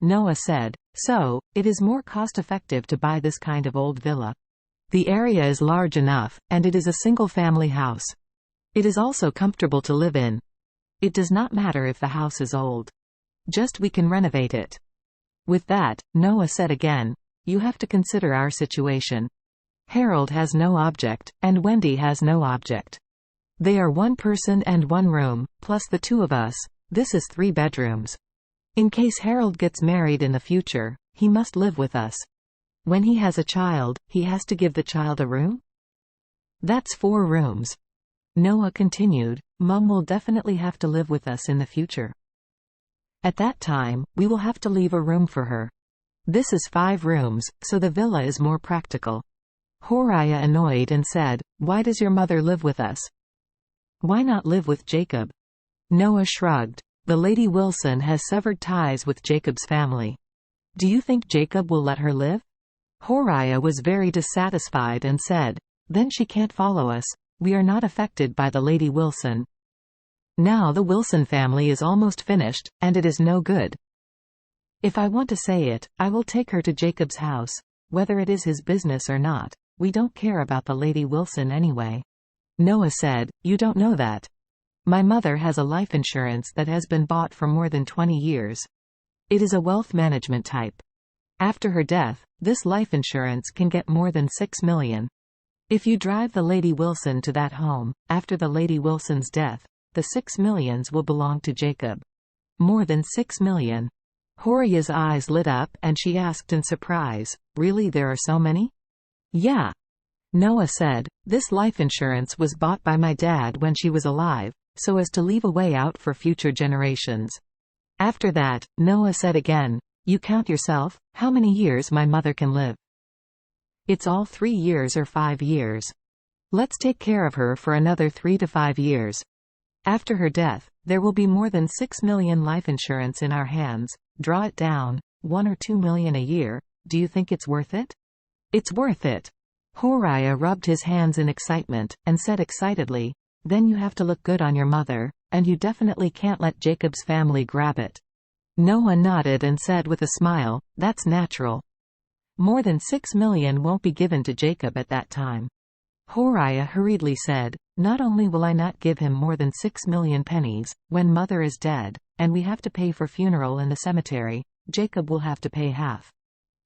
Noah said, "So, it is more cost-effective to buy this kind of old villa. The area is large enough, and it is a single-family house. It is also comfortable to live in. It does not matter if the house is old. Just we can renovate it." With that, Noah said again, "You have to consider our situation. Harold has no object, and Wendy has no object. They are one person and one room, plus the two of us. This is 3 bedrooms. In case Harold gets married in the future, he must live with us. When he has a child, he has to give the child a room? That's 4 rooms." Noah continued, "Mum will definitely have to live with us in the future. At that time, we will have to leave a room for her. This is 5 rooms, so the villa is more practical." Horiah annoyed and said, "Why does your mother live with us? Why not live with Jacob?" Noah shrugged. "The Lady Wilson has severed ties with Jacob's family. Do you think Jacob will let her live?" Horiah was very dissatisfied and said, "Then she can't follow us. We are not affected by the Lady Wilson. Now the Wilson family is almost finished, and it is no good. If I want to say it, I will take her to Jacob's house. Whether it is his business or not, we don't care about the Lady Wilson anyway." Noah said, "You don't know that. My mother has a life insurance that has been bought for more than 20 years. It is a wealth management type. After her death, this life insurance can get more than $6 million. If you drive the Lady Wilson to that home, after the Lady Wilson's death, the $6 million will belong to Jacob. More than $6 million. Horiah's eyes lit up and she asked in surprise, "Really, there are so many?" "Yeah." Noah said, "This life insurance was bought by my dad when she was alive, so as to leave a way out for future generations." After that, Noah said again, "You count yourself, how many years my mother can live. It's all 3 years or 5 years. Let's take care of her for another 3 to 5 years. After her death, there will be more than $6 million life insurance in our hands. Draw it down, $1 or $2 million a year. Do you think it's worth it?" "It's worth it." Horiah rubbed his hands in excitement, and said excitedly, "Then you have to look good on your mother, and you definitely can't let Jacob's family grab it." Noah nodded and said with a smile, "That's natural. More than $6 million won't be given to Jacob at that time." Horiah hurriedly said, "Not only will I not give him more than 6 million pennies, when mother is dead, and we have to pay for funeral in the cemetery, Jacob will have to pay half."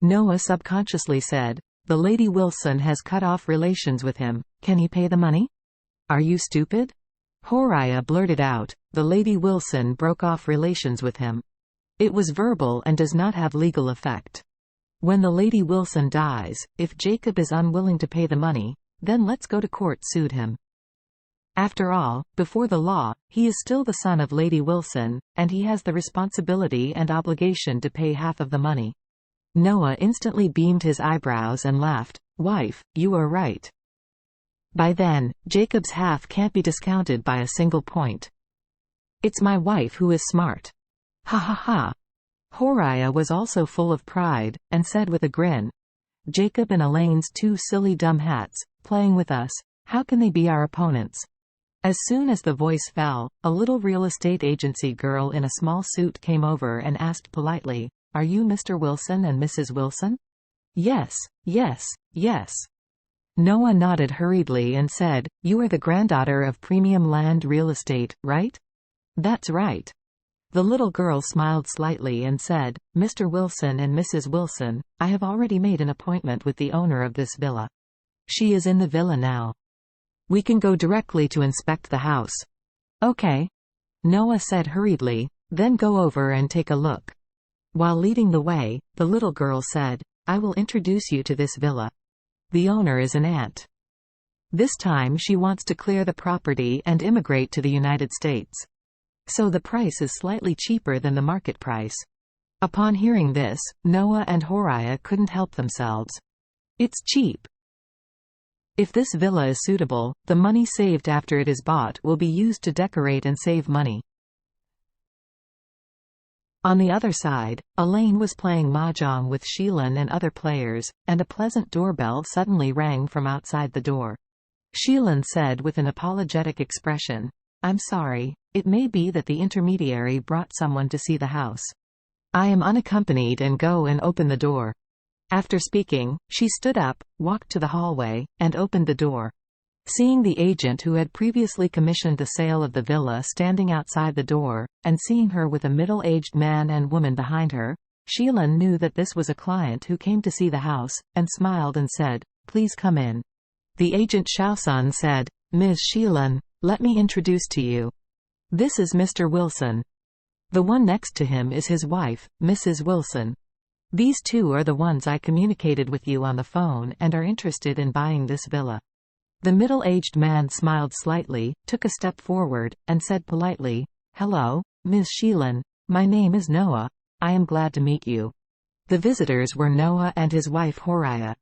Noah subconsciously said, "The Lady Wilson has cut off relations with him. Can he pay the money? Are you stupid?" Horiah blurted out, "The Lady Wilson broke off relations with him. It was verbal and does not have legal effect. When the Lady Wilson dies, if Jacob is unwilling to pay the money, then let's go to court, sued him. After all, before the law, he is still the son of Lady Wilson, and he has the responsibility and obligation to pay half of the money." Noah instantly beamed his eyebrows and laughed, "Wife, you are right. By then, Jacob's half can't be discounted by a single point. It's my wife who is smart. Ha ha ha." Horiah was also full of pride, and said with a grin, "Jacob and Elaine's 2 silly dumb hats, playing with us, how can they be our opponents?" As soon as the voice fell, a little real estate agency girl in a small suit came over and asked politely, "Are you Mr. Wilson and Mrs. Wilson?" "Yes, yes, yes." Noah nodded hurriedly and said, "You are the granddaughter of Premium Land Real Estate, right?" "That's right." The little girl smiled slightly and said, "Mr. Wilson and Mrs. Wilson, I have already made an appointment with the owner of this villa. She is in the villa now. We can go directly to inspect the house." "Okay." Noah said hurriedly, "Then go over and take a look." While leading the way, the little girl said, "I will introduce you to this villa. The owner is an aunt. This time she wants to clear the property and immigrate to the United States. So the price is slightly cheaper than the market price." Upon hearing this, Noah and Horiah couldn't help themselves. "It's cheap. If this villa is suitable, the money saved after it is bought will be used to decorate and save money." On the other side, Elaine was playing mahjong with Sheelan and other players, and a pleasant doorbell suddenly rang from outside the door. Sheelan said with an apologetic expression, "I'm sorry, it may be that the intermediary brought someone to see the house." I am unaccompanied and go and open the door." After speaking, she stood up, walked to the hallway, and opened the door. Seeing the agent who had previously commissioned the sale of the villa standing outside the door, and seeing her with a middle-aged man and woman behind her, Sheilan knew that this was a client who came to see the house, and smiled and said, "Please come in." The agent Shaosun said, "Ms. Sheilan, let me introduce to you. This is Mr. Wilson. The one next to him is his wife, Mrs. Wilson. These two are the ones I communicated with you on the phone and are interested in buying this villa." The middle-aged man smiled slightly, took a step forward, and said politely, "Hello, Ms. Sheilan. My name is Noah. I am glad to meet you." The visitors were Noah and his wife Horaya.